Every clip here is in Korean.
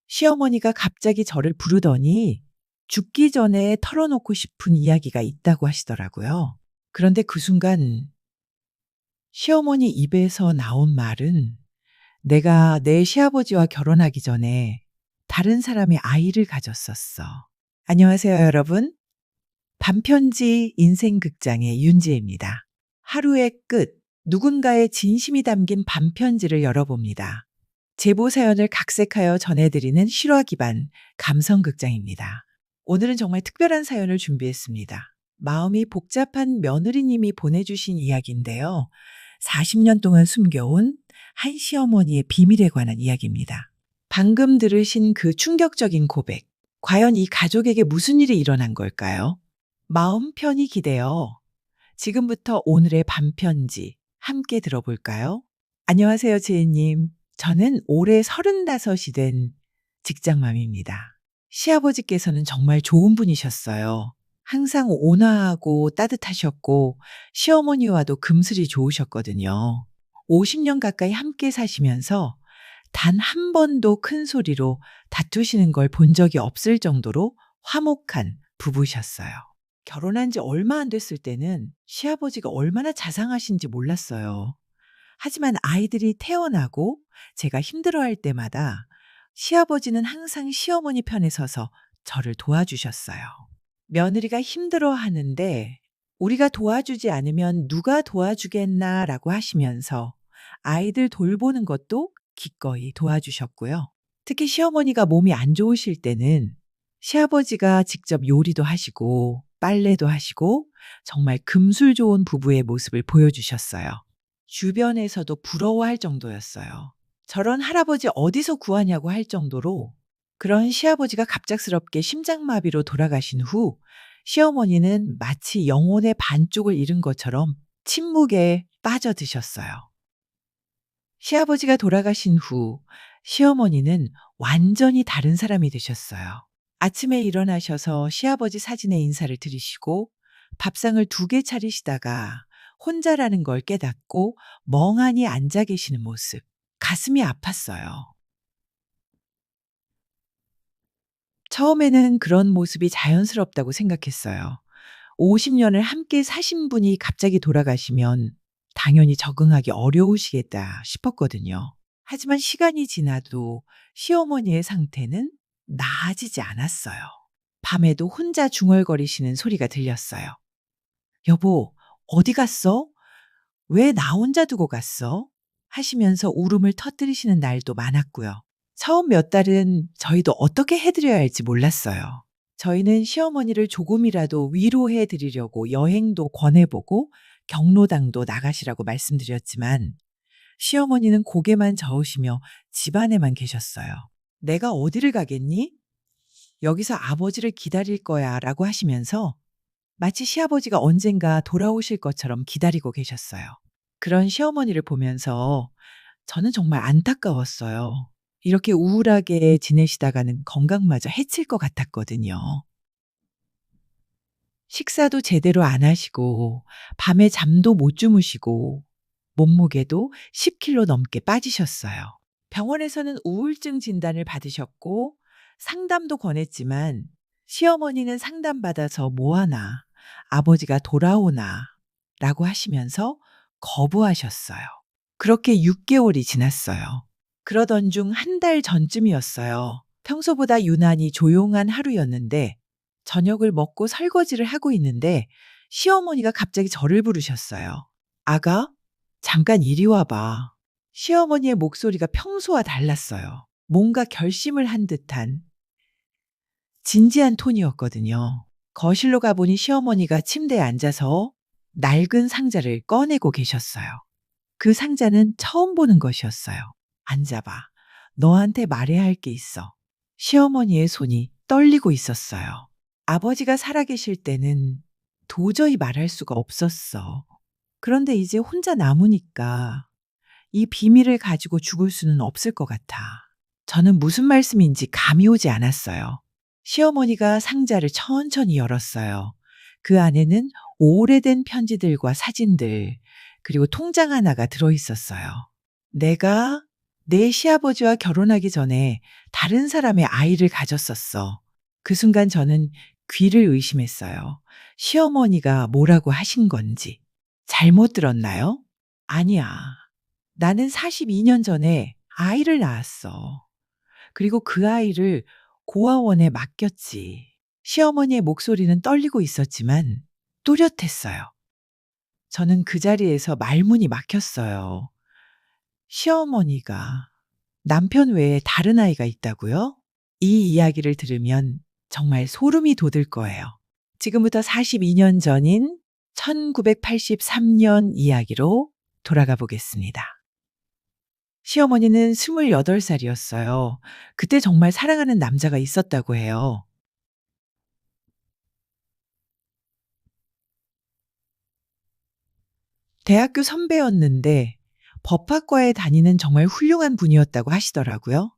시어머니가 갑자기 저를 부르더니 죽기 전에 털어놓고 싶은 이야기가 있다고 하시더라고요. 그런데 그 순간 시어머니 입에서 나온 말은 내가 내 시아버지와 결혼하기 전에 다른 사람의 아이를 가졌었어. 안녕하세요, 여러분. 반편지 인생극장의 윤지혜입니다. 하루의 끝, 누군가의 진심이 담긴 반편지를 열어봅니다. 제보 사연을 각색하여 전해드리는 실화 기반 감성극장입니다. 오늘은 정말 특별한 사연을 준비했습니다. 마음이 복잡한 며느리님이 보내주신 이야기인데요. 40년 동안 숨겨온 한 시어머니의 비밀에 관한 이야기입니다. 방금 들으신 그 충격적인 고백, 과연 이 가족에게 무슨 일이 일어난 걸까요? 마음 편히 기대어 지금부터 오늘의 반편지 함께 들어볼까요? 안녕하세요, 지혜님. 저는 올해 35이 된 직장맘입니다. 시아버지께서는 정말 좋은 분이셨어요. 항상 온화하고 따뜻하셨고 시어머니와도 금슬이 좋으셨거든요. 50년 가까이 함께 사시면서 단 한 번도 큰 소리로 다투시는 걸 본 적이 없을 정도로 화목한 부부셨어요. 결혼한 지 얼마 안 됐을 때는 시아버지가 얼마나 자상하신지 몰랐어요. 하지만 아이들이 태어나고 제가 힘들어할 때마다 시아버지는 항상 시어머니 편에 서서 저를 도와주셨어요. 며느리가 힘들어하는데 우리가 도와주지 않으면 누가 도와주겠나라고 하시면서 아이들 돌보는 것도 기꺼이 도와주셨고요. 특히 시어머니가 몸이 안 좋으실 때는 시아버지가 직접 요리도 하시고 빨래도 하시고 정말 금술 좋은 부부의 모습을 보여주셨어요. 주변에서도 부러워할 정도였어요. 저런 할아버지 어디서 구하냐고 할 정도로 그런 시아버지가 갑작스럽게 심장마비로 돌아가신 후 시어머니는 마치 영혼의 반쪽을 잃은 것처럼 침묵에 빠져드셨어요. 시아버지가 돌아가신 후 시어머니는 완전히 다른 사람이 되셨어요. 아침에 일어나셔서 시아버지 사진에 인사를 드리시고 밥상을 2개 차리시다가 혼자라는 걸 깨닫고 멍하니 앉아 계시는 모습, 가슴이 아팠어요. 처음에는 그런 모습이 자연스럽다고 생각했어요. 50년을 함께 사신 분이 갑자기 돌아가시면 당연히 적응하기 어려우시겠다 싶었거든요. 하지만 시간이 지나도 시어머니의 상태는 나아지지 않았어요. 밤에도 혼자 중얼거리시는 소리가 들렸어요. 여보, 어디 갔어? 왜 나 혼자 두고 갔어? 하시면서 울음을 터뜨리시는 날도 많았고요. 처음 몇 달은 저희도 어떻게 해드려야 할지 몰랐어요. 저희는 시어머니를 조금이라도 위로해 드리려고 여행도 권해보고 경로당도 나가시라고 말씀드렸지만 시어머니는 고개만 저으시며 집안에만 계셨어요. 내가 어디를 가겠니? 여기서 아버지를 기다릴 거야 라고 하시면서 마치 시아버지가 언젠가 돌아오실 것처럼 기다리고 계셨어요. 그런 시어머니를 보면서 저는 정말 안타까웠어요. 이렇게 우울하게 지내시다가는 건강마저 해칠 것 같았거든요. 식사도 제대로 안 하시고 밤에 잠도 못 주무시고 몸무게도 10kg 넘게 빠지셨어요. 병원에서는 우울증 진단을 받으셨고 상담도 권했지만 시어머니는 상담받아서 뭐하나, 아버지가 돌아오나 라고 하시면서 거부하셨어요. 그렇게 6개월이 지났어요. 그러던 중 한 달 전쯤이었어요. 평소보다 유난히 조용한 하루였는데 저녁을 먹고 설거지를 하고 있는데 시어머니가 갑자기 저를 부르셨어요. 아가, 잠깐 이리 와봐. 시어머니의 목소리가 평소와 달랐어요. 뭔가 결심을 한 듯한 진지한 톤이었거든요. 거실로 가보니 시어머니가 침대에 앉아서 낡은 상자를 꺼내고 계셨어요. 그 상자는 처음 보는 것이었어요. 앉아봐. 너한테 말해야 할 게 있어. 시어머니의 손이 떨리고 있었어요. 아버지가 살아계실 때는 도저히 말할 수가 없었어. 그런데 이제 혼자 남으니까 이 비밀을 가지고 죽을 수는 없을 것 같아. 저는 무슨 말씀인지 감이 오지 않았어요. 시어머니가 상자를 천천히 열었어요. 그 안에는 오래된 편지들과 사진들, 그리고 통장 하나가 들어있었어요. 내가 내 시아버지와 결혼하기 전에 다른 사람의 아이를 가졌었어. 그 순간 저는 귀를 의심했어요. 시어머니가 뭐라고 하신 건지. 잘못 들었나요? 아니야. 나는 42년 전에 아이를 낳았어. 그리고 그 아이를 고아원에 맡겼지. 시어머니의 목소리는 떨리고 있었지만 또렷했어요. 저는 그 자리에서 말문이 막혔어요. 시어머니가 남편 외에 다른 아이가 있다고요? 이 이야기를 들으면 정말 소름이 돋을 거예요. 지금부터 42년 전인 1983년 이야기로 돌아가 보겠습니다. 시어머니는 28살이었어요. 그때 정말 사랑하는 남자가 있었다고 해요. 대학교 선배였는데 법학과에 다니는 정말 훌륭한 분이었다고 하시더라고요.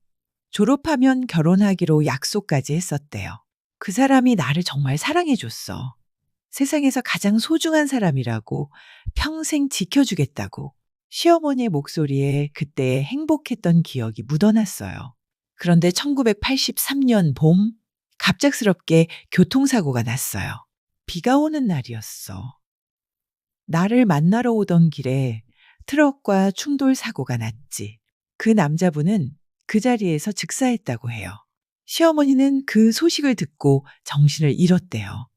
졸업하면 결혼하기로 약속까지 했었대요. 그 사람이 나를 정말 사랑해줬어. 세상에서 가장 소중한 사람이라고 평생 지켜주겠다고. 시어머니의 목소리에 그때 행복했던 기억이 묻어났어요. 그런데 1983년 봄, 갑작스럽게 교통사고가 났어요. 비가 오는 날이었어. 나를 만나러 오던 길에 트럭과 충돌 사고가 났지. 그 남자분은 그 자리에서 즉사했다고 해요. 시어머니는 그 소식을 듣고 정신을 잃었대요.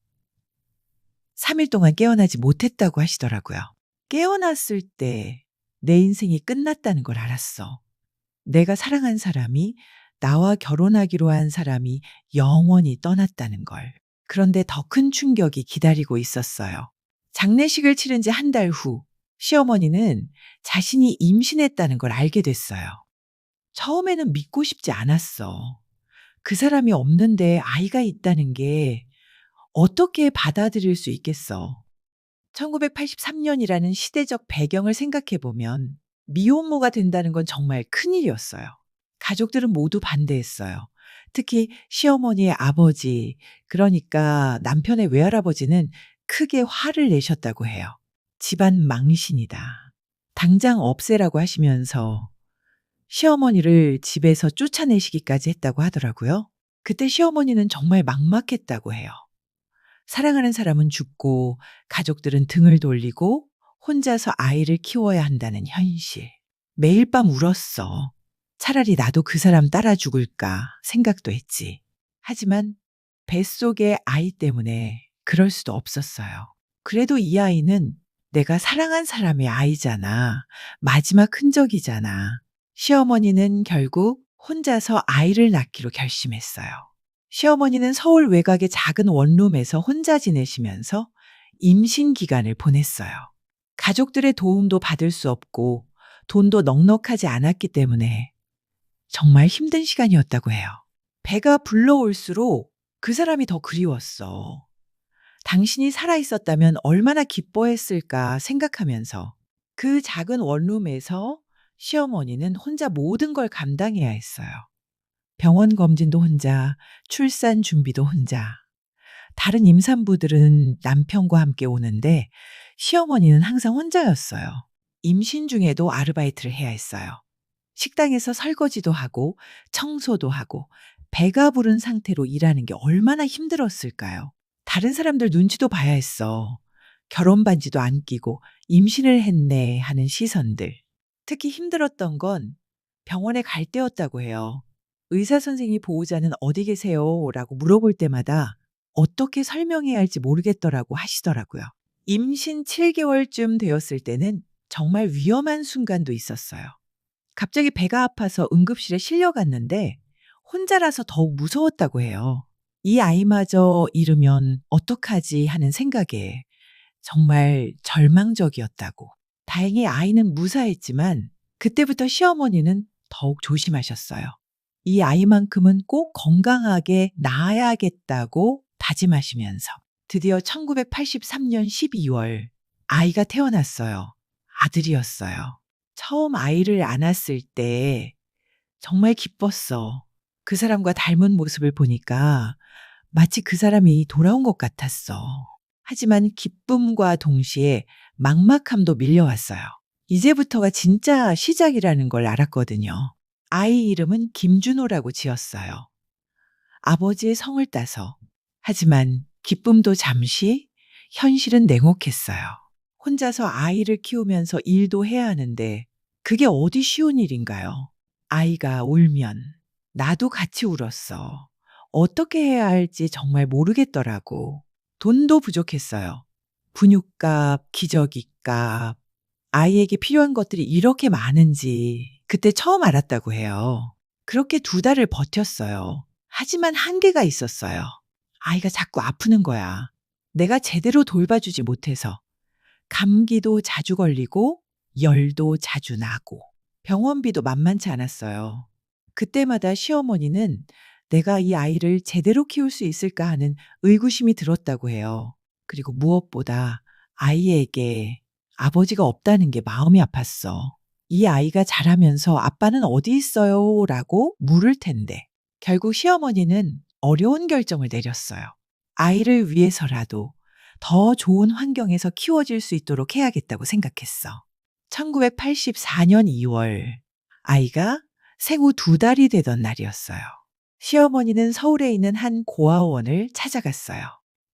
3일 동안 깨어나지 못했다고 하시더라고요. 깨어났을 때 내 인생이 끝났다는 걸 알았어. 내가 사랑한 사람이, 나와 결혼하기로 한 사람이 영원히 떠났다는 걸. 그런데 더 큰 충격이 기다리고 있었어요. 장례식을 치른 지 한 달 후, 시어머니는 자신이 임신했다는 걸 알게 됐어요. 처음에는 믿고 싶지 않았어. 그 사람이 없는데 아이가 있다는 게 어떻게 받아들일 수 있겠어. 1983년이라는 시대적 배경을 생각해 보면 미혼모가 된다는 건 정말 큰일이었어요. 가족들은 모두 반대했어요. 특히 시어머니의 아버지, 그러니까 남편의 외할아버지는 크게 화를 내셨다고 해요. 집안 망신이다. 당장 없애라고 하시면서 시어머니를 집에서 쫓아내시기까지 했다고 하더라고요. 그때 시어머니는 정말 막막했다고 해요. 사랑하는 사람은 죽고 가족들은 등을 돌리고 혼자서 아이를 키워야 한다는 현실. 매일 밤 울었어. 차라리 나도 그 사람 따라 죽을까 생각도 했지. 하지만 뱃속의 아이 때문에 그럴 수도 없었어요. 그래도 이 아이는 내가 사랑한 사람의 아이잖아. 마지막 흔적이잖아. 시어머니는 결국 혼자서 아이를 낳기로 결심했어요. 시어머니는 서울 외곽의 작은 원룸에서 혼자 지내시면서 임신 기간을 보냈어요. 가족들의 도움도 받을 수 없고 돈도 넉넉하지 않았기 때문에 정말 힘든 시간이었다고 해요. 배가 불러올수록 그 사람이 더 그리웠어. 당신이 살아있었다면 얼마나 기뻐했을까 생각하면서 그 작은 원룸에서 시어머니는 혼자 모든 걸 감당해야 했어요. 병원 검진도 혼자, 출산 준비도 혼자. 다른 임산부들은 남편과 함께 오는데 시어머니는 항상 혼자였어요. 임신 중에도 아르바이트를 해야 했어요. 식당에서 설거지도 하고 청소도 하고 배가 부른 상태로 일하는 게 얼마나 힘들었을까요? 다른 사람들 눈치도 봐야 했어. 결혼 반지도 안 끼고 임신을 했네 하는 시선들. 특히 힘들었던 건 병원에 갈 때였다고 해요. 의사 선생님 보호자는 어디 계세요? 라고 물어볼 때마다 어떻게 설명해야 할지 모르겠더라고 하시더라고요. 임신 7개월쯤 되었을 때는 정말 위험한 순간도 있었어요. 갑자기 배가 아파서 응급실에 실려갔는데 혼자라서 더욱 무서웠다고 해요. 이 아이마저 잃으면 어떡하지 하는 생각에 정말 절망적이었다고. 다행히 아이는 무사했지만 그때부터 시어머니는 더욱 조심하셨어요. 이 아이만큼은 꼭 건강하게 낳아야겠다고 다짐하시면서 드디어 1983년 12월 아이가 태어났어요. 아들이었어요. 처음 아이를 안았을 때 정말 기뻤어. 그 사람과 닮은 모습을 보니까 마치 그 사람이 돌아온 것 같았어. 하지만 기쁨과 동시에 막막함도 밀려왔어요. 이제부터가 진짜 시작이라는 걸 알았거든요. 아이 이름은 김준호라고 지었어요. 아버지의 성을 따서. 하지만 기쁨도 잠시, 현실은 냉혹했어요. 혼자서 아이를 키우면서 일도 해야 하는데 그게 어디 쉬운 일인가요? 아이가 울면 나도 같이 울었어. 어떻게 해야 할지 정말 모르겠더라고. 돈도 부족했어요. 분유값, 기저귀값, 아이에게 필요한 것들이 이렇게 많은지 그때 처음 알았다고 해요. 그렇게 2달을 버텼어요. 하지만 한계가 있었어요. 아이가 자꾸 아프는 거야. 내가 제대로 돌봐주지 못해서. 감기도 자주 걸리고 열도 자주 나고 병원비도 만만치 않았어요. 그때마다 시어머니는 내가 이 아이를 제대로 키울 수 있을까 하는 의구심이 들었다고 해요. 그리고 무엇보다 아이에게 아버지가 없다는 게 마음이 아팠어. 이 아이가 자라면서 아빠는 어디 있어요? 라고 물을 텐데. 결국 시어머니는 어려운 결정을 내렸어요. 아이를 위해서라도 더 좋은 환경에서 키워질 수 있도록 해야겠다고 생각했어. 1984년 2월, 아이가 생후 2달이 되던 날이었어요. 시어머니는 서울에 있는 한 고아원을 찾아갔어요.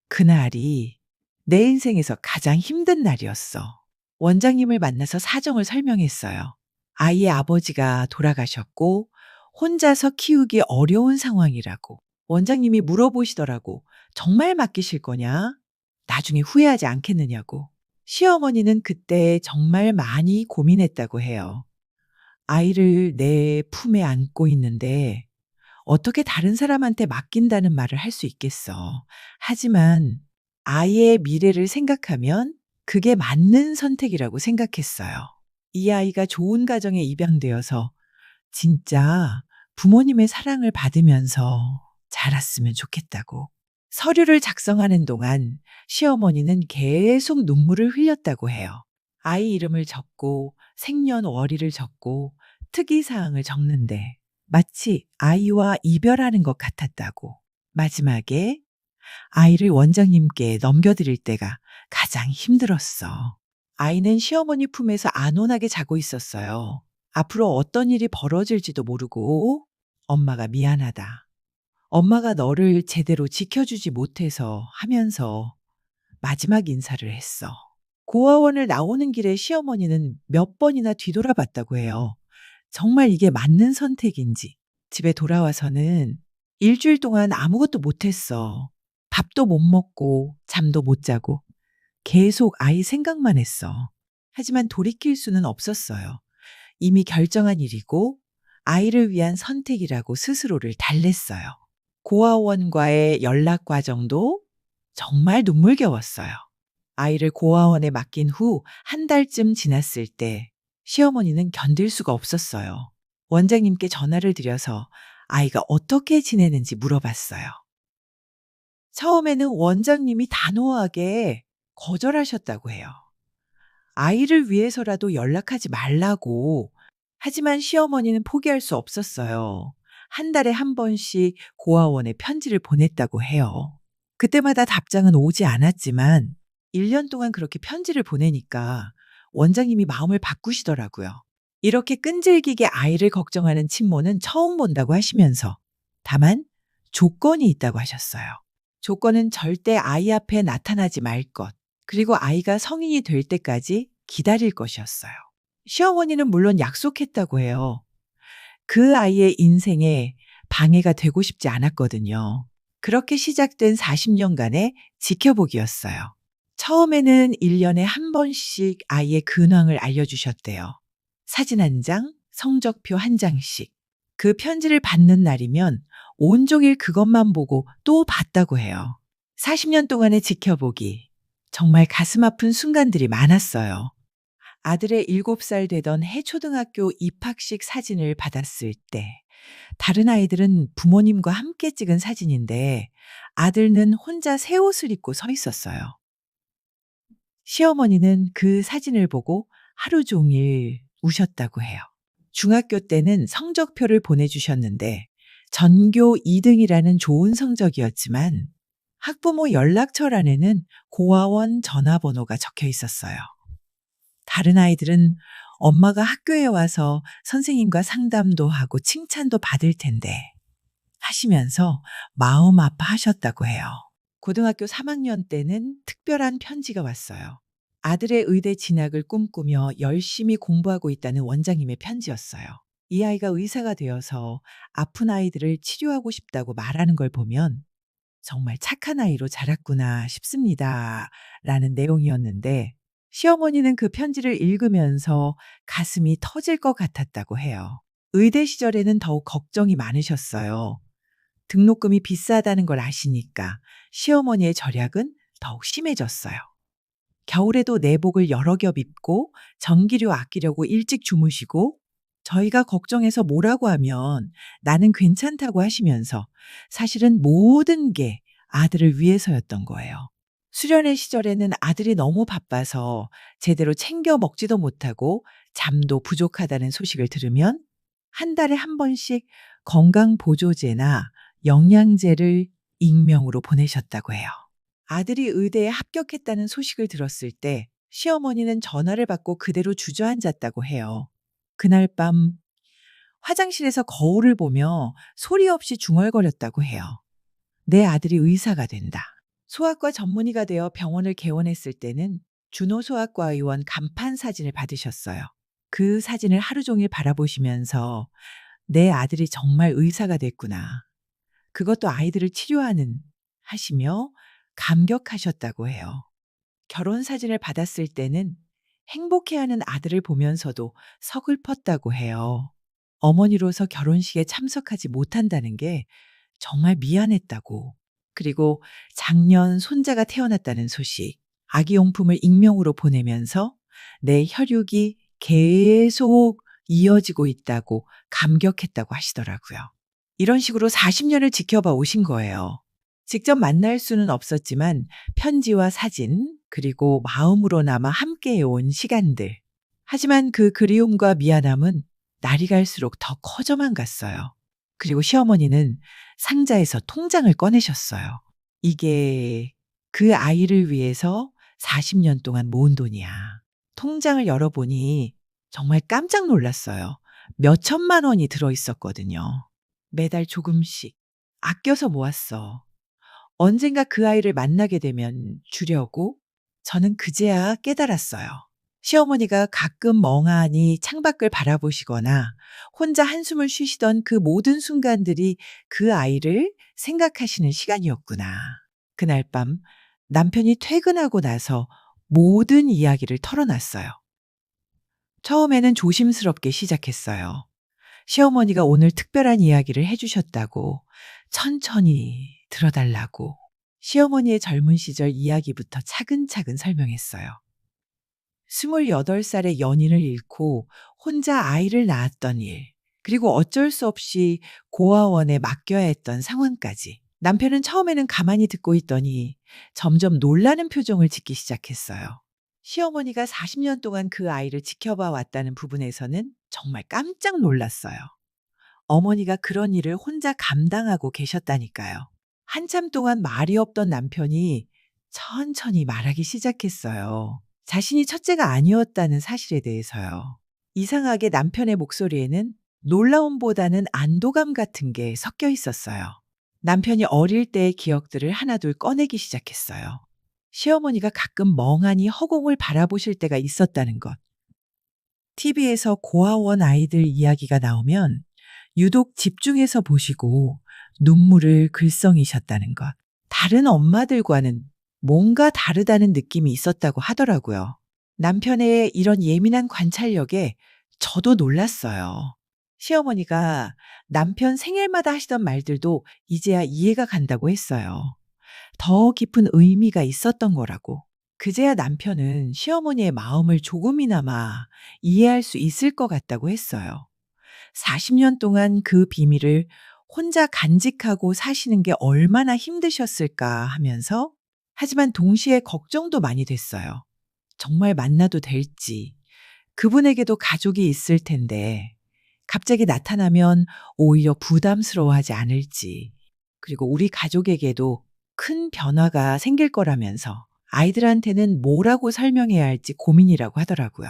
그날이 내 인생에서 가장 힘든 날이었어. 원장님을 만나서 사정을 설명했어요. 아이의 아버지가 돌아가셨고 혼자서 키우기 어려운 상황이라고. 원장님이 물어보시더라고. 정말 맡기실 거냐? 나중에 후회하지 않겠느냐고. 시어머니는 그때 정말 많이 고민했다고 해요. 아이를 내 품에 안고 있는데 어떻게 다른 사람한테 맡긴다는 말을 할 수 있겠어. 하지만 아이의 미래를 생각하면 그게 맞는 선택이라고 생각했어요. 이 아이가 좋은 가정에 입양되어서 진짜 부모님의 사랑을 받으면서 자랐으면 좋겠다고. 서류를 작성하는 동안 시어머니는 계속 눈물을 흘렸다고 해요. 아이 이름을 적고 생년월일을 적고 특이사항을 적는데 마치 아이와 이별하는 것 같았다고. 마지막에 아이를 원장님께 넘겨드릴 때가 가장 힘들었어. 아이는 시어머니 품에서 안온하게 자고 있었어요. 앞으로 어떤 일이 벌어질지도 모르고 엄마가 미안하다. 엄마가 너를 제대로 지켜주지 못해서 하면서 마지막 인사를 했어. 고아원을 나오는 길에 시어머니는 몇 번이나 뒤돌아봤다고 해요. 정말 이게 맞는 선택인지. 집에 돌아와서는 일주일 동안 아무것도 못했어. 밥도 못 먹고 잠도 못 자고 계속 아이 생각만 했어. 하지만 돌이킬 수는 없었어요. 이미 결정한 일이고 아이를 위한 선택이라고 스스로를 달랬어요. 고아원과의 연락 과정도 정말 눈물겨웠어요. 아이를 고아원에 맡긴 후 1달쯤 지났을 때 시어머니는 견딜 수가 없었어요. 원장님께 전화를 드려서 아이가 어떻게 지내는지 물어봤어요. 처음에는 원장님이 단호하게 거절하셨다고 해요. 아이를 위해서라도 연락하지 말라고. 하지만 시어머니는 포기할 수 없었어요. 1달에 1번씩 고아원에 편지를 보냈다고 해요. 그때마다 답장은 오지 않았지만 1년 동안 그렇게 편지를 보내니까 원장님이 마음을 바꾸시더라고요. 이렇게 끈질기게 아이를 걱정하는 친모는 처음 본다고 하시면서 다만 조건이 있다고 하셨어요. 조건은 절대 아이 앞에 나타나지 말 것, 그리고 아이가 성인이 될 때까지 기다릴 것이었어요. 시어머니는 물론 약속했다고 해요. 그 아이의 인생에 방해가 되고 싶지 않았거든요. 그렇게 시작된 40년간의 지켜보기였어요. 처음에는 1년에 1번씩 아이의 근황을 알려주셨대요. 사진 1장, 성적표 1장씩. 그 편지를 받는 날이면 온종일 그것만 보고 또 봤다고 해요. 40년 동안의 지켜보기. 정말 가슴 아픈 순간들이 많았어요. 아들의 7살 되던 해초등학교 입학식 사진을 받았을 때 다른 아이들은 부모님과 함께 찍은 사진인데 아들은 혼자 새 옷을 입고 서 있었어요. 시어머니는 그 사진을 보고 하루 종일 우셨다고 해요. 중학교 때는 성적표를 보내주셨는데 전교 2등이라는 좋은 성적이었지만 학부모 연락처란에는 고아원 전화번호가 적혀 있었어요. 다른 아이들은 엄마가 학교에 와서 선생님과 상담도 하고 칭찬도 받을 텐데 하시면서 마음 아파하셨다고 해요. 고등학교 3학년 때는 특별한 편지가 왔어요. 아들의 의대 진학을 꿈꾸며 열심히 공부하고 있다는 원장님의 편지였어요. 이 아이가 의사가 되어서 아픈 아이들을 치료하고 싶다고 말하는 걸 보면 정말 착한 아이로 자랐구나 싶습니다. 라는 내용이었는데 시어머니는 그 편지를 읽으면서 가슴이 터질 것 같았다고 해요. 의대 시절에는 더욱 걱정이 많으셨어요. 등록금이 비싸다는 걸 아시니까 시어머니의 절약은 더욱 심해졌어요. 겨울에도 내복을 여러 겹 입고 전기료 아끼려고 일찍 주무시고 저희가 걱정해서 뭐라고 하면 나는 괜찮다고 하시면서 사실은 모든 게 아들을 위해서였던 거예요. 수련회 시절에는 아들이 너무 바빠서 제대로 챙겨 먹지도 못하고 잠도 부족하다는 소식을 들으면 한 달에 한 번씩 건강보조제나 영양제를 익명으로 보내셨다고 해요. 아들이 의대에 합격했다는 소식을 들었을 때 시어머니는 전화를 받고 그대로 주저앉았다고 해요. 그날 밤 화장실에서 거울을 보며 소리 없이 중얼거렸다고 해요. 내 아들이 의사가 된다. 소아과 전문의가 되어 병원을 개원했을 때는 준호소아과 의원 간판 사진을 받으셨어요. 그 사진을 하루 종일 바라보시면서 내 아들이 정말 의사가 됐구나. 그것도 아이들을 치료하는 하시며 감격하셨다고 해요. 결혼 사진을 받았을 때는 행복해하는 아들을 보면서도 서글펐다고 해요. 어머니로서 결혼식에 참석하지 못한다는 게 정말 미안했다고. 그리고 작년 손자가 태어났다는 소식, 아기용품을 익명으로 보내면서 내 혈육이 계속 이어지고 있다고 감격했다고 하시더라고요. 이런 식으로 40년을 지켜봐 오신 거예요. 직접 만날 수는 없었지만 편지와 사진, 그리고 마음으로나마 함께해온 시간들. 하지만 그 그리움과 미안함은 날이 갈수록 더 커져만 갔어요. 그리고 시어머니는 상자에서 통장을 꺼내셨어요. 이게 그 아이를 위해서 40년 동안 모은 돈이야. 통장을 열어보니 정말 깜짝 놀랐어요. 몇 천만 원이 들어있었거든요. 매달 조금씩 아껴서 모았어. 언젠가 그 아이를 만나게 되면 주려고 저는 그제야 깨달았어요. 시어머니가 가끔 멍하니 창밖을 바라보시거나 혼자 한숨을 쉬시던 그 모든 순간들이 그 아이를 생각하시는 시간이었구나. 그날 밤 남편이 퇴근하고 나서 모든 이야기를 털어놨어요. 처음에는 조심스럽게 시작했어요. 시어머니가 오늘 특별한 이야기를 해주셨다고 천천히 들어달라고 시어머니의 젊은 시절 이야기부터 차근차근 설명했어요. 28살의 연인을 잃고 혼자 아이를 낳았던 일, 그리고 어쩔 수 없이 고아원에 맡겨야 했던 상황까지. 남편은 처음에는 가만히 듣고 있더니 점점 놀라는 표정을 짓기 시작했어요. 시어머니가 40년 동안 그 아이를 지켜봐 왔다는 부분에서는 정말 깜짝 놀랐어요. 어머니가 그런 일을 혼자 감당하고 계셨다니까요. 한참 동안 말이 없던 남편이 천천히 말하기 시작했어요. 자신이 첫째가 아니었다는 사실에 대해서요. 이상하게 남편의 목소리에는 놀라움보다는 안도감 같은 게 섞여 있었어요. 남편이 어릴 때의 기억들을 하나둘 꺼내기 시작했어요. 시어머니가 가끔 멍하니 허공을 바라보실 때가 있었다는 것. TV에서 고아원 아이들 이야기가 나오면 유독 집중해서 보시고 눈물을 글썽이셨다는 것. 다른 엄마들과는 뭔가 다르다는 느낌이 있었다고 하더라고요. 남편의 이런 예민한 관찰력에 저도 놀랐어요. 시어머니가 남편 생일마다 하시던 말들도 이제야 이해가 간다고 했어요. 더 깊은 의미가 있었던 거라고. 그제야 남편은 시어머니의 마음을 조금이나마 이해할 수 있을 것 같다고 했어요. 40년 동안 그 비밀을 혼자 간직하고 사시는 게 얼마나 힘드셨을까 하면서 하지만 동시에 걱정도 많이 됐어요. 정말 만나도 될지, 그분에게도 가족이 있을 텐데 갑자기 나타나면 오히려 부담스러워하지 않을지, 그리고 우리 가족에게도 큰 변화가 생길 거라면서 아이들한테는 뭐라고 설명해야 할지 고민이라고 하더라고요.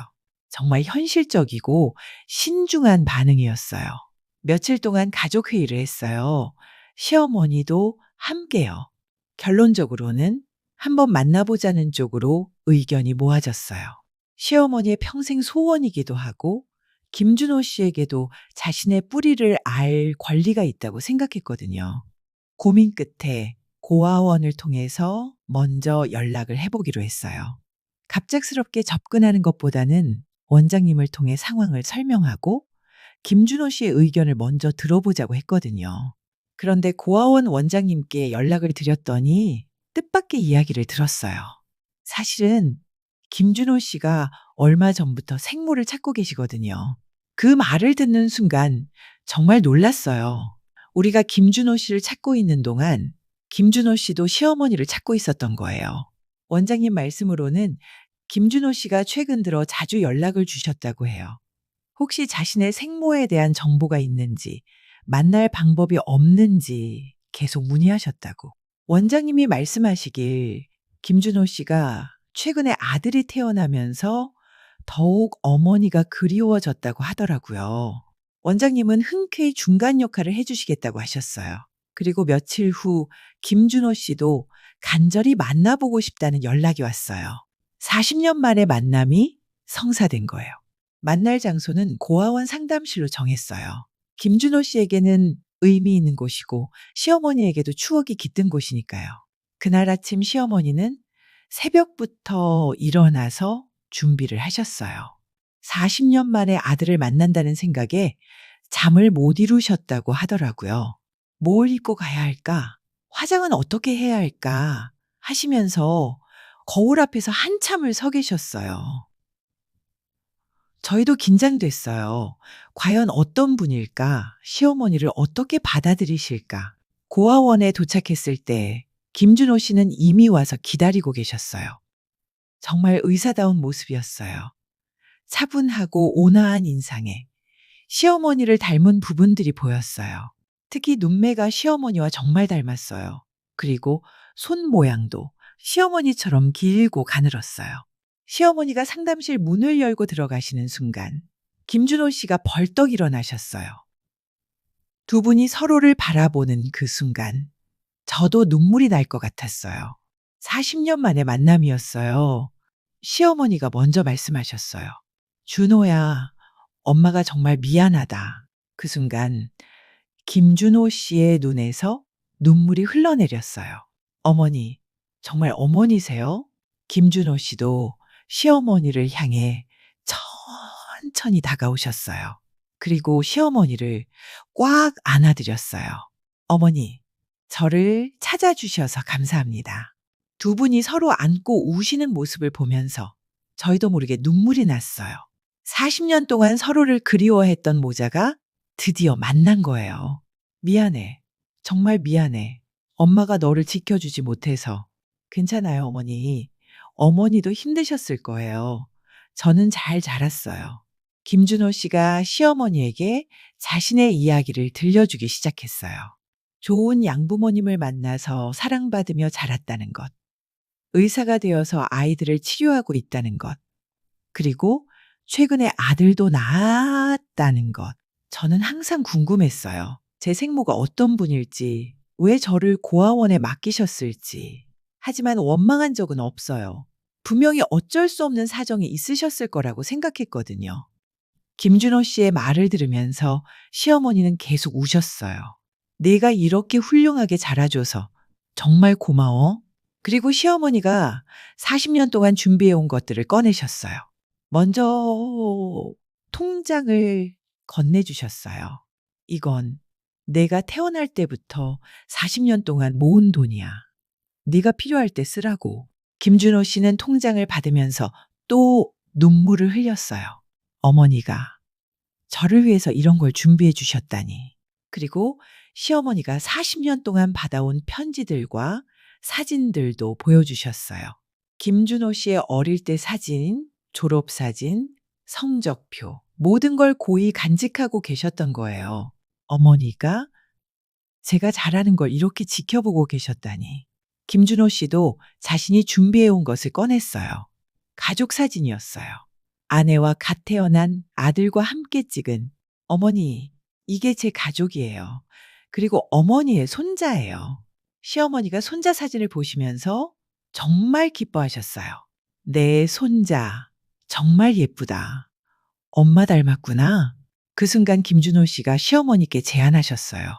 정말 현실적이고 신중한 반응이었어요. 며칠 동안 가족 회의를 했어요. 시어머니도 함께요. 결론적으로는 한번 만나보자는 쪽으로 의견이 모아졌어요. 시어머니의 평생 소원이기도 하고 김준호 씨에게도 자신의 뿌리를 알 권리가 있다고 생각했거든요. 고민 끝에 고아원을 통해서 먼저 연락을 해보기로 했어요. 갑작스럽게 접근하는 것보다는 원장님을 통해 상황을 설명하고 김준호 씨의 의견을 먼저 들어보자고 했거든요. 그런데 고아원 원장님께 연락을 드렸더니 뜻밖의 이야기를 들었어요. 사실은 김준호 씨가 얼마 전부터 생모를 찾고 계시거든요. 그 말을 듣는 순간 정말 놀랐어요. 우리가 김준호 씨를 찾고 있는 동안 김준호 씨도 시어머니를 찾고 있었던 거예요. 원장님 말씀으로는 김준호 씨가 최근 들어 자주 연락을 주셨다고 해요. 혹시 자신의 생모에 대한 정보가 있는지, 만날 방법이 없는지 계속 문의하셨다고. 원장님이 말씀하시길 김준호 씨가 최근에 아들이 태어나면서 더욱 어머니가 그리워졌다고 하더라고요. 원장님은 흔쾌히 중간 역할을 해주시겠다고 하셨어요. 그리고 며칠 후 김준호 씨도 간절히 만나보고 싶다는 연락이 왔어요. 40년 만에 만남이 성사된 거예요. 만날 장소는 고아원 상담실로 정했어요. 김준호 씨에게는 의미 있는 곳이고 시어머니에게도 추억이 깃든 곳이니까요. 그날 아침 시어머니는 새벽부터 일어나서 준비를 하셨어요. 40년 만에 아들을 만난다는 생각에 잠을 못 이루셨다고 하더라고요. 뭘 입고 가야 할까? 화장은 어떻게 해야 할까? 하시면서 거울 앞에서 한참을 서 계셨어요. 저희도 긴장됐어요. 과연 어떤 분일까? 시어머니를 어떻게 받아들이실까? 고아원에 도착했을 때 김준호 씨는 이미 와서 기다리고 계셨어요. 정말 의사다운 모습이었어요. 차분하고 온화한 인상에 시어머니를 닮은 부분들이 보였어요. 특히 눈매가 시어머니와 정말 닮았어요. 그리고 손 모양도 시어머니처럼 길고 가늘었어요. 시어머니가 상담실 문을 열고 들어가시는 순간 김준호 씨가 벌떡 일어나셨어요. 두 분이 서로를 바라보는 그 순간 저도 눈물이 날 것 같았어요. 40년 만의 만남이었어요. 시어머니가 먼저 말씀하셨어요. 준호야, 엄마가 정말 미안하다. 그 순간 김준호 씨의 눈에서 눈물이 흘러내렸어요. 어머니, 정말 어머니세요? 김준호 씨도 시어머니를 향해 천천히 다가오셨어요. 그리고 시어머니를 꽉 안아드렸어요. 어머니, 저를 찾아주셔서 감사합니다. 두 분이 서로 안고 우시는 모습을 보면서 저희도 모르게 눈물이 났어요. 40년 동안 서로를 그리워했던 모자가 드디어 만난 거예요. 미안해. 정말 미안해. 엄마가 너를 지켜주지 못해서. 괜찮아요, 어머니. 어머니도 힘드셨을 거예요. 저는 잘 자랐어요. 김준호 씨가 시어머니에게 자신의 이야기를 들려주기 시작했어요. 좋은 양부모님을 만나서 사랑받으며 자랐다는 것. 의사가 되어서 아이들을 치료하고 있다는 것. 그리고 최근에 아들도 낳았다는 것. 저는 항상 궁금했어요. 제 생모가 어떤 분일지, 왜 저를 고아원에 맡기셨을지. 하지만 원망한 적은 없어요. 분명히 어쩔 수 없는 사정이 있으셨을 거라고 생각했거든요. 김준호 씨의 말을 들으면서 시어머니는 계속 우셨어요. 내가 이렇게 훌륭하게 자라줘서 정말 고마워. 그리고 시어머니가 40년 동안 준비해온 것들을 꺼내셨어요. 먼저 통장을 건네주셨어요. 이건 내가 태어날 때부터 40년 동안 모은 돈이야. 네가 필요할 때 쓰라고. 김준호 씨는 통장을 받으면서 또 눈물을 흘렸어요. 어머니가 저를 위해서 이런 걸 준비해 주셨다니. 그리고 시어머니가 40년 동안 받아온 편지들과 사진들도 보여주셨어요. 김준호 씨의 어릴 때 사진, 졸업사진, 성적표, 모든 걸 고이 간직하고 계셨던 거예요. 어머니가 제가 잘하는 걸 이렇게 지켜보고 계셨다니. 김준호 씨도 자신이 준비해온 것을 꺼냈어요. 가족 사진이었어요. 아내와 갓 태어난 아들과 함께 찍은 어머니, 이게 제 가족이에요. 그리고 어머니의 손자예요. 시어머니가 손자 사진을 보시면서 정말 기뻐하셨어요. 내 손자, 정말 예쁘다. 엄마 닮았구나. 그 순간 김준호 씨가 시어머니께 제안하셨어요.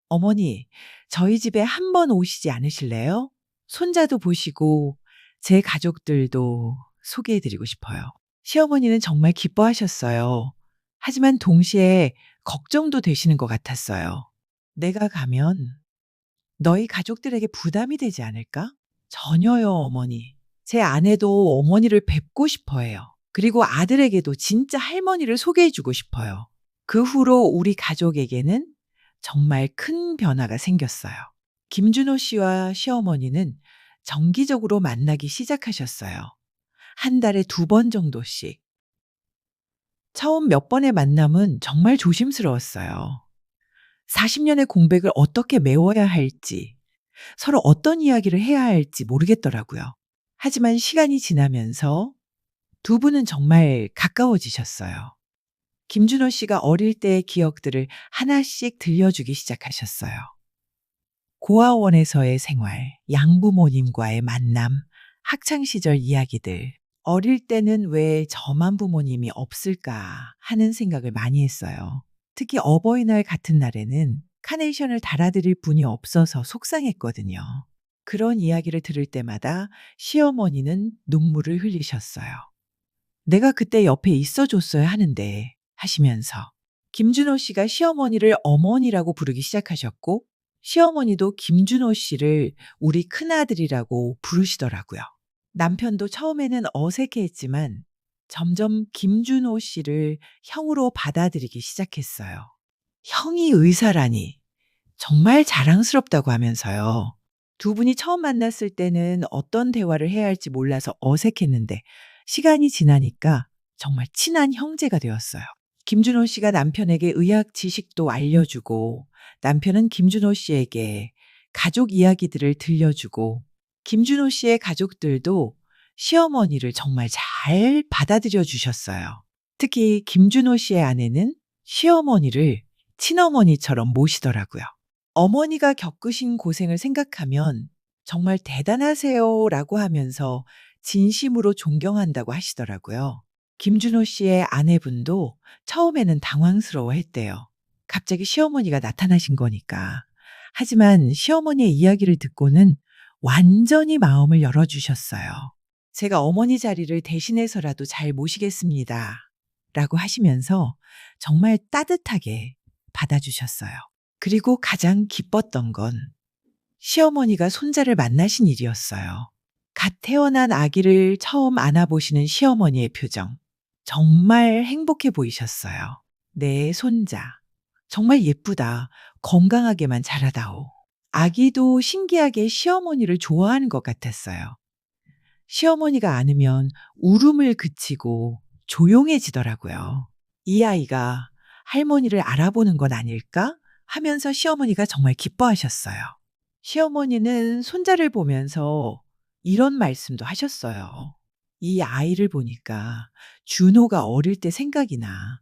어머니, 저희 집에 한 번 오시지 않으실래요? 손자도 보시고 제 가족들도 소개해드리고 싶어요. 시어머니는 정말 기뻐하셨어요. 하지만 동시에 걱정도 되시는 것 같았어요. 내가 가면 너희 가족들에게 부담이 되지 않을까? 전혀요, 어머니. 제 아내도 어머니를 뵙고 싶어 해요. 그리고 아들에게도 진짜 할머니를 소개해주고 싶어요. 그 후로 우리 가족에게는 정말 큰 변화가 생겼어요. 김준호 씨와 시어머니는 정기적으로 만나기 시작하셨어요. 한 달에 2번 정도씩. 처음 몇 번의 만남은 정말 조심스러웠어요. 40년의 공백을 어떻게 메워야 할지, 서로 어떤 이야기를 해야 할지 모르겠더라고요. 하지만 시간이 지나면서 두 분은 정말 가까워지셨어요. 김준호 씨가 어릴 때의 기억들을 하나씩 들려주기 시작하셨어요. 고아원에서의 생활, 양부모님과의 만남, 학창시절 이야기들. 어릴 때는 왜 저만 부모님이 없을까 하는 생각을 많이 했어요. 특히 어버이날 같은 날에는 카네이션을 달아드릴 분이 없어서 속상했거든요. 그런 이야기를 들을 때마다 시어머니는 눈물을 흘리셨어요. 내가 그때 옆에 있어줬어야 하는데 하시면서 김준호 씨가 시어머니를 어머니라고 부르기 시작하셨고 시어머니도 김준호 씨를 우리 큰아들이라고 부르시더라고요. 남편도 처음에는 어색해했지만 점점 김준호 씨를 형으로 받아들이기 시작했어요. 형이 의사라니 정말 자랑스럽다고 하면서요. 두 분이 처음 만났을 때는 어떤 대화를 해야 할지 몰라서 어색했는데 시간이 지나니까 정말 친한 형제가 되었어요. 김준호 씨가 남편에게 의학 지식도 알려주고 남편은 김준호 씨에게 가족 이야기들을 들려주고 김준호 씨의 가족들도 시어머니를 정말 잘 받아들여 주셨어요. 특히 김준호 씨의 아내는 시어머니를 친어머니처럼 모시더라고요. 어머니가 겪으신 고생을 생각하면 정말 대단하세요라고 하면서 진심으로 존경한다고 하시더라고요. 김준호 씨의 아내분도 처음에는 당황스러워 했대요. 갑자기 시어머니가 나타나신 거니까. 하지만 시어머니의 이야기를 듣고는 완전히 마음을 열어주셨어요. 제가 어머니 자리를 대신해서라도 잘 모시겠습니다. 라고 하시면서 정말 따뜻하게 받아주셨어요. 그리고 가장 기뻤던 건 시어머니가 손자를 만나신 일이었어요. 갓 태어난 아기를 처음 안아보시는 시어머니의 표정. 정말 행복해 보이셨어요. 내 손자. 정말 예쁘다. 건강하게만 자라다오. 아기도 신기하게 시어머니를 좋아하는 것 같았어요. 시어머니가 안으면 울음을 그치고 조용해지더라고요. 이 아이가 할머니를 알아보는 건 아닐까 하면서 시어머니가 정말 기뻐하셨어요. 시어머니는 손자를 보면서 이런 말씀도 하셨어요. 이 아이를 보니까 준호가 어릴 때 생각이 나.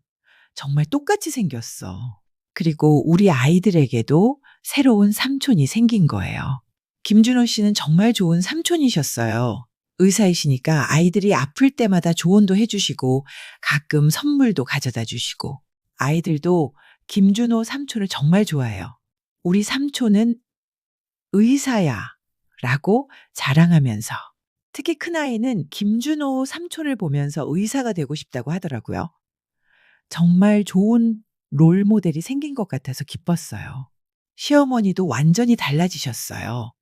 정말 똑같이 생겼어. 그리고 우리 아이들에게도 새로운 삼촌이 생긴 거예요. 김준호 씨는 정말 좋은 삼촌이셨어요. 의사이시니까 아이들이 아플 때마다 조언도 해주시고 가끔 선물도 가져다 주시고 아이들도 김준호 삼촌을 정말 좋아해요. 우리 삼촌은 의사야 라고 자랑하면서 특히 큰아이는 김준호 삼촌을 보면서 의사가 되고 싶다고 하더라고요. 정말 좋은 롤 모델이 생긴 것 같아서 기뻤어요. 시어머니도 완전히 달라지셨어요.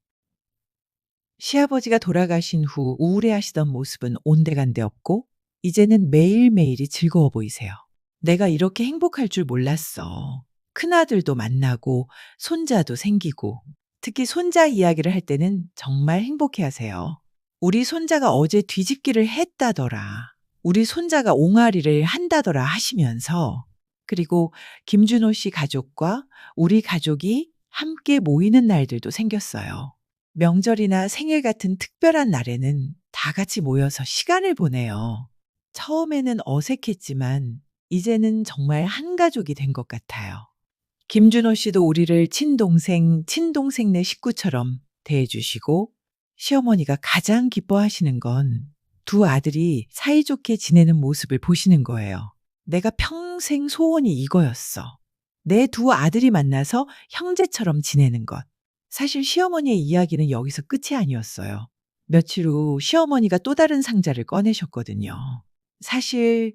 시아버지가 돌아가신 후 우울해하시던 모습은 온데간데 없고 이제는 매일매일이 즐거워 보이세요. 내가 이렇게 행복할 줄 몰랐어. 큰아들도 만나고 손자도 생기고 특히 손자 이야기를 할 때는 정말 행복해하세요. 우리 손자가 어제 뒤집기를 했다더라. 우리 손자가 옹알이를 한다더라 하시면서 그리고 김준호 씨 가족과 우리 가족이 함께 모이는 날들도 생겼어요. 명절이나 생일 같은 특별한 날에는 다 같이 모여서 시간을 보내요. 처음에는 어색했지만 이제는 정말 한 가족이 된 것 같아요. 김준호 씨도 우리를 친동생네 식구처럼 대해주시고 시어머니가 가장 기뻐하시는 건 두 아들이 사이좋게 지내는 모습을 보시는 거예요. 내가 평생 소원이 이거였어. 내 두 아들이 만나서 형제처럼 지내는 것. 사실 시어머니의 이야기는 여기서 끝이 아니었어요. 며칠 후 시어머니가 또 다른 상자를 꺼내셨거든요. 사실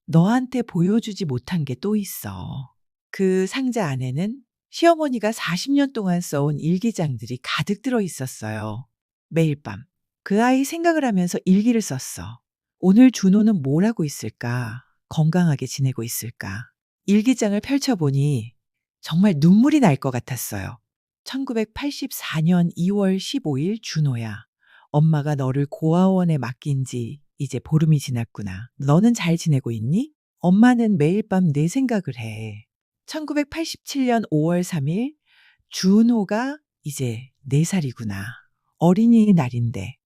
너한테 보여주지 못한 게 또 있어. 그 상자 안에는 시어머니가 40년 동안 써온 일기장들이 가득 들어 있었어요. 매일 밤 그 아이 생각을 하면서 일기를 썼어. 오늘 준호는 뭘 하고 있을까? 건강하게 지내고 있을까? 일기장을 펼쳐보니 정말 눈물이 날 것 같았어요. 1984년 2월 15일 준호야. 엄마가 너를 고아원에 맡긴 지 이제 보름이 지났구나. 너는 잘 지내고 있니? 엄마는 매일 밤 내 생각을 해. 1987년 5월 3일 준호가 이제 4살이구나. 어린이날인데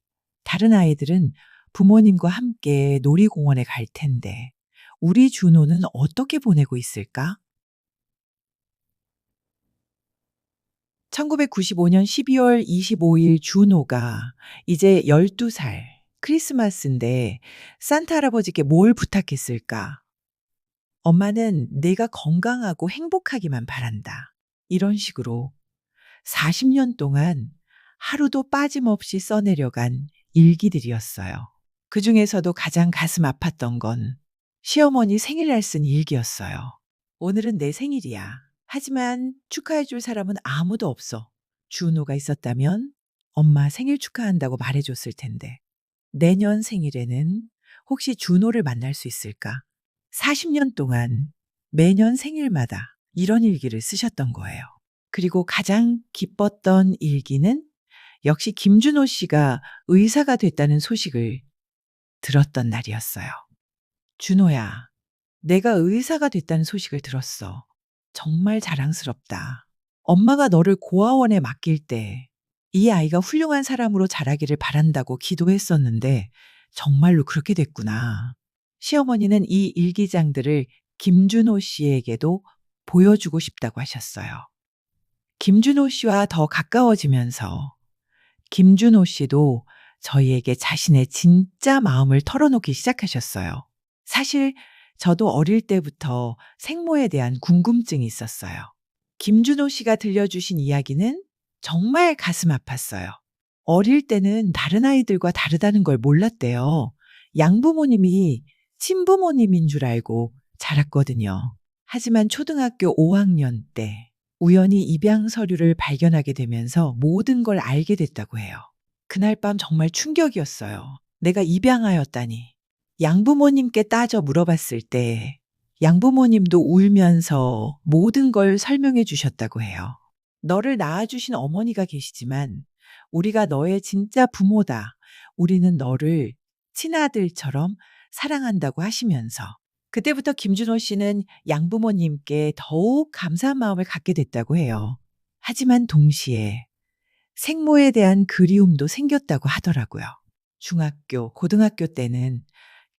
다른 아이들은 부모님과 함께 놀이공원에 갈 텐데 우리 준호는 어떻게 보내고 있을까? 1995년 12월 25일 준호가 이제 12살 크리스마스인데 산타 할아버지께 뭘 부탁했을까? 엄마는 내가 건강하고 행복하기만 바란다. 이런 식으로 40년 동안 하루도 빠짐없이 써내려간 일기들이었어요. 그 중에서도 가장 가슴 아팠던 건 시어머니 생일날 쓴 일기였어요. 오늘은 내 생일이야. 하지만 축하해줄 사람은 아무도 없어. 준호가 있었다면 엄마 생일 축하한다고 말해줬을 텐데. 내년 생일에는 혹시 준호를 만날 수 있을까? 40년 동안 매년 생일마다 이런 일기를 쓰셨던 거예요. 그리고 가장 기뻤던 일기는 역시 김준호 씨가 의사가 됐다는 소식을 들었던 날이었어요. 준호야, 내가 의사가 됐다는 소식을 들었어. 정말 자랑스럽다. 엄마가 너를 고아원에 맡길 때 이 아이가 훌륭한 사람으로 자라기를 바란다고 기도했었는데 정말로 그렇게 됐구나. 시어머니는 이 일기장들을 김준호 씨에게도 보여주고 싶다고 하셨어요. 김준호 씨와 더 가까워지면서 김준호 씨도 저희에게 자신의 진짜 마음을 털어놓기 시작하셨어요. 사실 저도 어릴 때부터 생모에 대한 궁금증이 있었어요. 김준호 씨가 들려주신 이야기는 정말 가슴 아팠어요. 어릴 때는 다른 아이들과 다르다는 걸 몰랐대요. 양부모님이 친부모님인 줄 알고 자랐거든요. 하지만 초등학교 5학년 때 우연히 입양 서류를 발견하게 되면서 모든 걸 알게 됐다고 해요. 그날 밤 정말 충격이었어요. 내가 입양하였다니. 양부모님께 따져 물어봤을 때 양부모님도 울면서 모든 걸 설명해 주셨다고 해요. 너를 낳아주신 어머니가 계시지만 우리가 너의 진짜 부모다. 우리는 너를 친아들처럼 사랑한다고 하시면서 그때부터 김준호 씨는 양부모님께 더욱 감사한 마음을 갖게 됐다고 해요. 하지만 동시에 생모에 대한 그리움도 생겼다고 하더라고요. 중학교, 고등학교 때는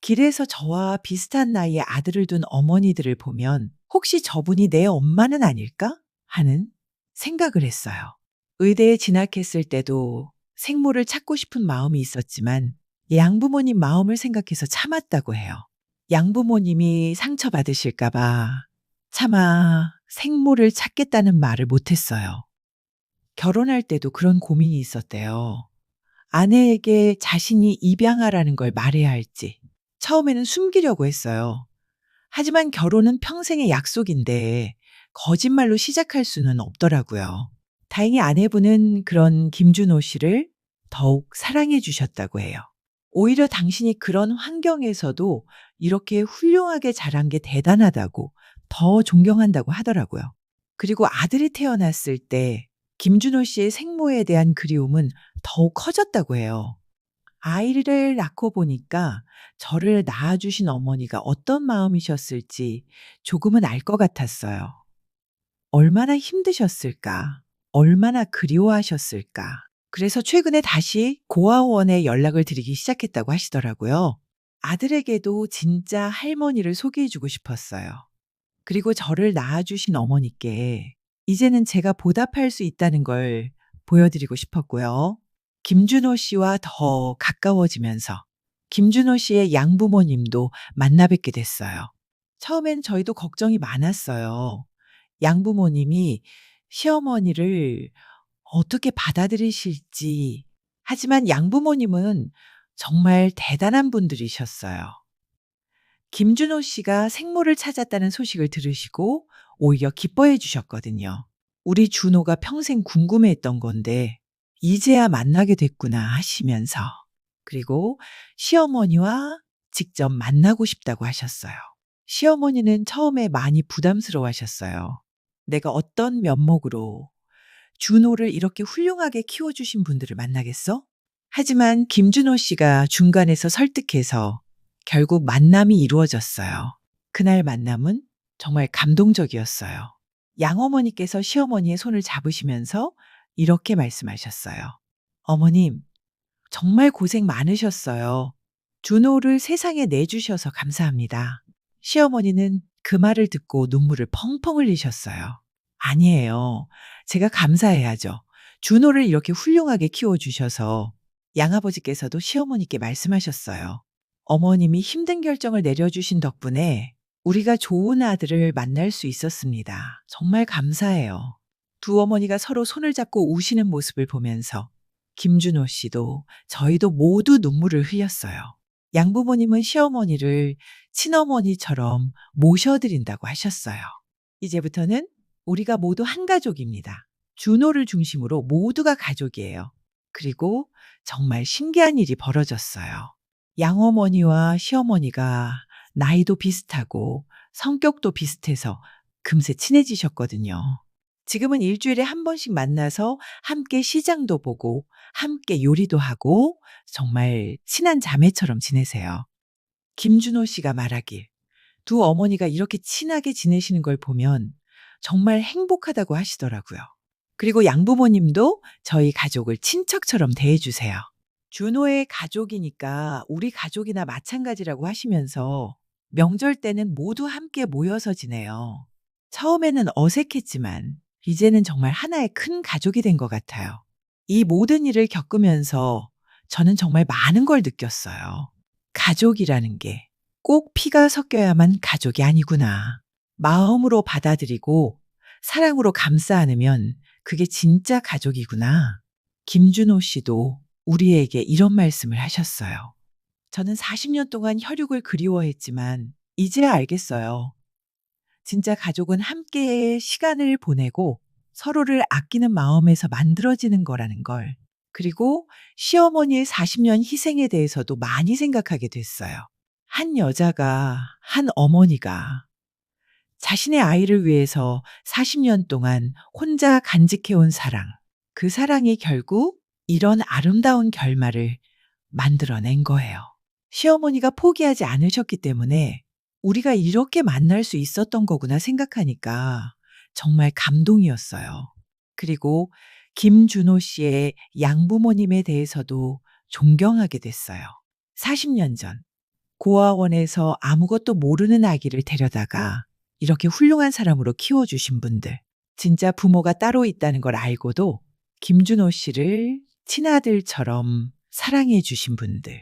길에서 저와 비슷한 나이의 아들을 둔 어머니들을 보면 혹시 저분이 내 엄마는 아닐까? 하는 생각을 했어요. 의대에 진학했을 때도 생모를 찾고 싶은 마음이 있었지만 양부모님 마음을 생각해서 참았다고 해요. 양부모님이 상처받으실까봐 차마 생모를 찾겠다는 말을 못했어요. 결혼할 때도 그런 고민이 있었대요. 아내에게 자신이 입양하라는 걸 말해야 할지 처음에는 숨기려고 했어요. 하지만 결혼은 평생의 약속인데 거짓말로 시작할 수는 없더라고요. 다행히 아내분은 그런 김준호 씨를 더욱 사랑해 주셨다고 해요. 오히려 당신이 그런 환경에서도 이렇게 훌륭하게 자란 게 대단하다고 더 존경한다고 하더라고요. 그리고 아들이 태어났을 때 김준호 씨의 생모에 대한 그리움은 더욱 커졌다고 해요. 아이를 낳고 보니까 저를 낳아주신 어머니가 어떤 마음이셨을지 조금은 알 것 같았어요. 얼마나 힘드셨을까? 얼마나 그리워하셨을까? 그래서 최근에 다시 고아원에 연락을 드리기 시작했다고 하시더라고요. 아들에게도 진짜 할머니를 소개해주고 싶었어요. 그리고 저를 낳아주신 어머니께 이제는 제가 보답할 수 있다는 걸 보여드리고 싶었고요. 김준호 씨와 더 가까워지면서 김준호 씨의 양부모님도 만나 뵙게 됐어요. 처음엔 저희도 걱정이 많았어요. 양부모님이 시어머니를 어떻게 받아들이실지. 하지만 양부모님은 정말 대단한 분들이셨어요. 김준호 씨가 생모를 찾았다는 소식을 들으시고 오히려 기뻐해 주셨거든요. 우리 준호가 평생 궁금해했던 건데 이제야 만나게 됐구나 하시면서. 그리고 시어머니와 직접 만나고 싶다고 하셨어요. 시어머니는 처음에 많이 부담스러워 하셨어요. 내가 어떤 면목으로 준호를 이렇게 훌륭하게 키워주신 분들을 만나겠어? 하지만 김준호 씨가 중간에서 설득해서 결국 만남이 이루어졌어요. 그날 만남은 정말 감동적이었어요. 양어머니께서 시어머니의 손을 잡으시면서 이렇게 말씀하셨어요. 어머님, 정말 고생 많으셨어요. 준호를 세상에 내주셔서 감사합니다. 시어머니는 그 말을 듣고 눈물을 펑펑 흘리셨어요. 아니에요. 제가 감사해야죠. 준호를 이렇게 훌륭하게 키워주셔서. 양아버지께서도 시어머니께 말씀하셨어요. 어머님이 힘든 결정을 내려주신 덕분에 우리가 좋은 아들을 만날 수 있었습니다. 정말 감사해요. 두 어머니가 서로 손을 잡고 우시는 모습을 보면서 김준호 씨도 저희도 모두 눈물을 흘렸어요. 양부모님은 시어머니를 친어머니처럼 모셔드린다고 하셨어요. 이제부터는 우리가 모두 한 가족입니다. 준호를 중심으로 모두가 가족이에요. 그리고 정말 신기한 일이 벌어졌어요. 양어머니와 시어머니가 나이도 비슷하고 성격도 비슷해서 금세 친해지셨거든요. 지금은 일주일에 한 번씩 만나서 함께 시장도 보고 함께 요리도 하고 정말 친한 자매처럼 지내세요. 김준호 씨가 말하길 두 어머니가 이렇게 친하게 지내시는 걸 보면 정말 행복하다고 하시더라고요. 그리고 양부모님도 저희 가족을 친척처럼 대해주세요. 준호의 가족이니까 우리 가족이나 마찬가지라고 하시면서 명절 때는 모두 함께 모여서 지내요. 처음에는 어색했지만 이제는 정말 하나의 큰 가족이 된 것 같아요. 이 모든 일을 겪으면서 저는 정말 많은 걸 느꼈어요. 가족이라는 게 꼭 피가 섞여야만 가족이 아니구나. 마음으로 받아들이고 사랑으로 감싸 안으면 그게 진짜 가족이구나. 김준호 씨도 우리에게 이런 말씀을 하셨어요. 저는 40년 동안 혈육을 그리워했지만 이제야 알겠어요. 진짜 가족은 함께 시간을 보내고 서로를 아끼는 마음에서 만들어지는 거라는 걸. 그리고 시어머니의 40년 희생에 대해서도 많이 생각하게 됐어요. 한 여자가, 한 어머니가 자신의 아이를 위해서 40년 동안 혼자 간직해온 사랑. 그 사랑이 결국 이런 아름다운 결말을 만들어낸 거예요. 시어머니가 포기하지 않으셨기 때문에 우리가 이렇게 만날 수 있었던 거구나 생각하니까 정말 감동이었어요. 그리고 김준호 씨의 양부모님에 대해서도 존경하게 됐어요. 40년 전 고아원에서 아무것도 모르는 아기를 데려다가 이렇게 훌륭한 사람으로 키워주신 분들, 진짜 부모가 따로 있다는 걸 알고도 김준호 씨를 친아들처럼 사랑해 주신 분들,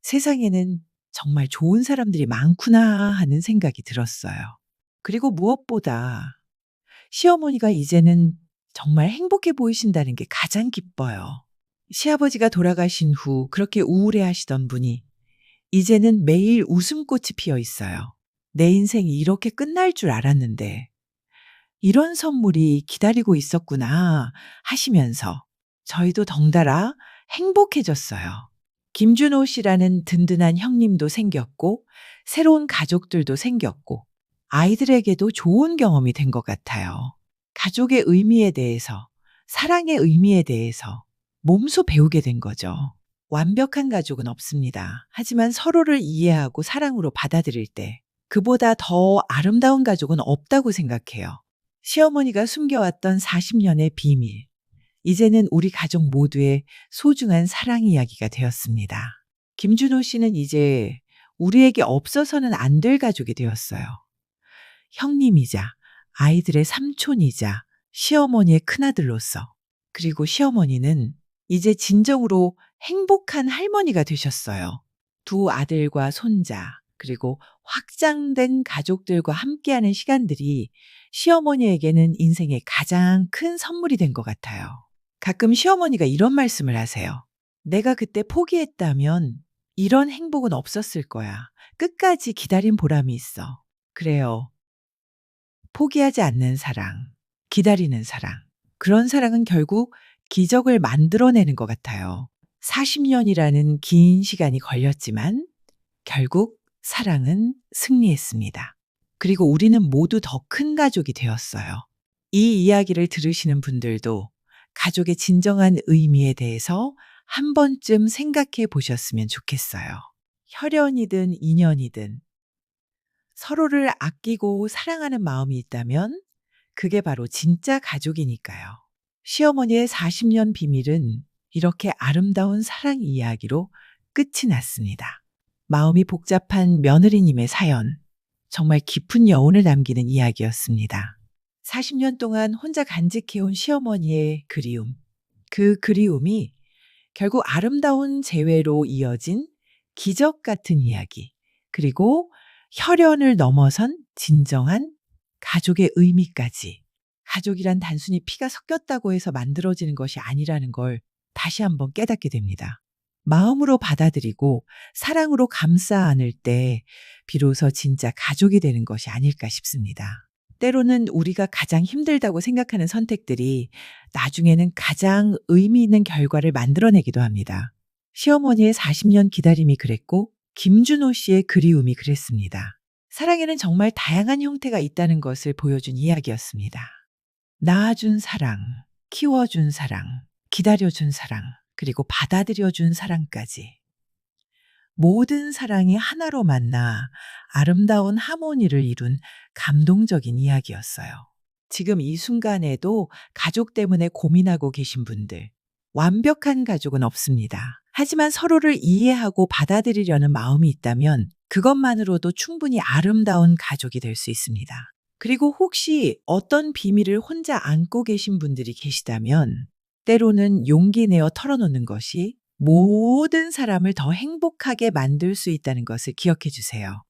세상에는 정말 좋은 사람들이 많구나 하는 생각이 들었어요. 그리고 무엇보다 시어머니가 이제는 정말 행복해 보이신다는 게 가장 기뻐요. 시아버지가 돌아가신 후 그렇게 우울해 하시던 분이 이제는 매일 웃음꽃이 피어 있어요. 내 인생이 이렇게 끝날 줄 알았는데 이런 선물이 기다리고 있었구나 하시면서 저희도 덩달아 행복해졌어요. 김준호 씨라는 든든한 형님도 생겼고 새로운 가족들도 생겼고 아이들에게도 좋은 경험이 된 것 같아요. 가족의 의미에 대해서, 사랑의 의미에 대해서 몸소 배우게 된 거죠. 완벽한 가족은 없습니다. 하지만 서로를 이해하고 사랑으로 받아들일 때 그보다 더 아름다운 가족은 없다고 생각해요. 시어머니가 숨겨왔던 40년의 비밀. 이제는 우리 가족 모두의 소중한 사랑 이야기가 되었습니다. 김준호 씨는 이제 우리에게 없어서는 안 될 가족이 되었어요. 형님이자 아이들의 삼촌이자 시어머니의 큰아들로서. 그리고 시어머니는 이제 진정으로 행복한 할머니가 되셨어요. 두 아들과 손자, 그리고 확장된 가족들과 함께하는 시간들이 시어머니에게는 인생의 가장 큰 선물이 된 것 같아요. 가끔 시어머니가 이런 말씀을 하세요. 내가 그때 포기했다면 이런 행복은 없었을 거야. 끝까지 기다린 보람이 있어. 그래요. 포기하지 않는 사랑, 기다리는 사랑. 그런 사랑은 결국 기적을 만들어내는 것 같아요. 40년이라는 긴 시간이 걸렸지만 결국 사랑은 승리했습니다. 그리고 우리는 모두 더 큰 가족이 되었어요. 이 이야기를 들으시는 분들도 가족의 진정한 의미에 대해서 한 번쯤 생각해 보셨으면 좋겠어요. 혈연이든 인연이든 서로를 아끼고 사랑하는 마음이 있다면 그게 바로 진짜 가족이니까요. 시어머니의 40년 비밀은 이렇게 아름다운 사랑 이야기로 끝이 났습니다. 마음이 복잡한 며느리님의 사연, 정말 깊은 여운을 남기는 이야기였습니다. 40년 동안 혼자 간직해온 시어머니의 그리움, 그 그리움이 결국 아름다운 재회로 이어진 기적 같은 이야기, 그리고 혈연을 넘어선 진정한 가족의 의미까지. 가족이란 단순히 피가 섞였다고 해서 만들어지는 것이 아니라는 걸 다시 한번 깨닫게 됩니다. 마음으로 받아들이고 사랑으로 감싸 안을 때 비로소 진짜 가족이 되는 것이 아닐까 싶습니다. 때로는 우리가 가장 힘들다고 생각하는 선택들이 나중에는 가장 의미 있는 결과를 만들어내기도 합니다. 시어머니의 40년 기다림이 그랬고 김준호 씨의 그리움이 그랬습니다. 사랑에는 정말 다양한 형태가 있다는 것을 보여준 이야기였습니다. 낳아준 사랑, 키워준 사랑, 기다려준 사랑, 그리고 받아들여준 사랑까지. 모든 사랑이 하나로 만나 아름다운 하모니를 이룬 감동적인 이야기였어요. 지금 이 순간에도 가족 때문에 고민하고 계신 분들, 완벽한 가족은 없습니다. 하지만 서로를 이해하고 받아들이려는 마음이 있다면 그것만으로도 충분히 아름다운 가족이 될 수 있습니다. 그리고 혹시 어떤 비밀을 혼자 안고 계신 분들이 계시다면 때로는 용기 내어 털어놓는 것이 모든 사람을 더 행복하게 만들 수 있다는 것을 기억해 주세요.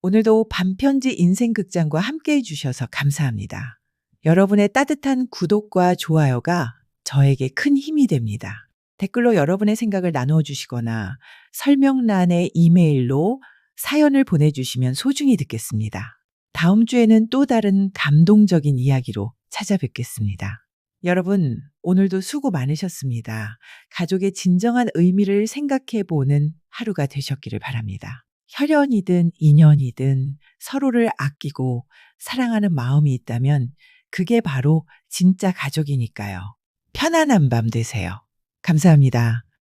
오늘도 반편지 인생극장과 함께 해주셔서 감사합니다. 여러분의 따뜻한 구독과 좋아요가 저에게 큰 힘이 됩니다. 댓글로 여러분의 생각을 나누어 주시거나 설명란에 이메일로 사연을 보내주시면 소중히 듣겠습니다. 다음 주에는 또 다른 감동적인 이야기로 찾아뵙겠습니다. 여러분, 오늘도 수고 많으셨습니다. 가족의 진정한 의미를 생각해 보는 하루가 되셨기를 바랍니다. 혈연이든 인연이든 서로를 아끼고 사랑하는 마음이 있다면 그게 바로 진짜 가족이니까요. 편안한 밤 되세요. 감사합니다.